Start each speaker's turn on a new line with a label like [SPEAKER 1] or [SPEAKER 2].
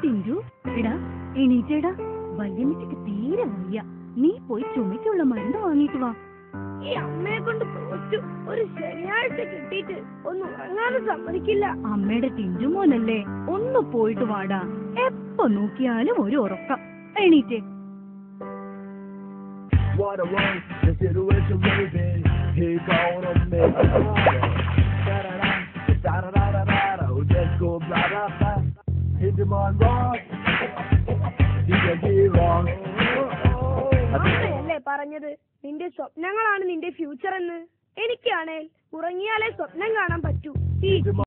[SPEAKER 1] ടിഞ്ചു, എടാ എണീറ്റേടാ, വല്യമ്മച്ചിക്ക് തീരെ വയ്യ. നീ പോയി ചുമയ്ക്കുള്ള മരുന്ന് വാങ്ങിട്ട് വാ.
[SPEAKER 2] ഈ അമ്മയെ കൊണ്ട് തോറ്റു. ഒരു ശനിയാഴ്ച കിട്ടിയിട്ട് ഒന്നും ഉറങ്ങാനും സമ്മതിക്കില്ല.
[SPEAKER 1] അമ്മയുടെ ടിഞ്ചു മോനല്ലേ, ഒന്ന് പോയിട്ട് വാടാ. എപ്പോ നോക്കിയാലും ഒരു ഉറക്കം. എണീറ്റേ.
[SPEAKER 3] What a wrong the situation baby. He gonna make it harder. Da-da-da, da-da-da-da-da, just go blah blah blah. Hit him on rock. He can be wrong.
[SPEAKER 2] അമ്മയല്ലേ പറഞ്ഞത് നിന്റെ സ്വപ്നങ്ങളാണ് നിന്റെ ഫ്യൂച്ചർ എന്ന്. എനിക്കാണേൽ ഉറങ്ങിയാലേ സ്വപ്നം കാണാൻ പറ്റൂ.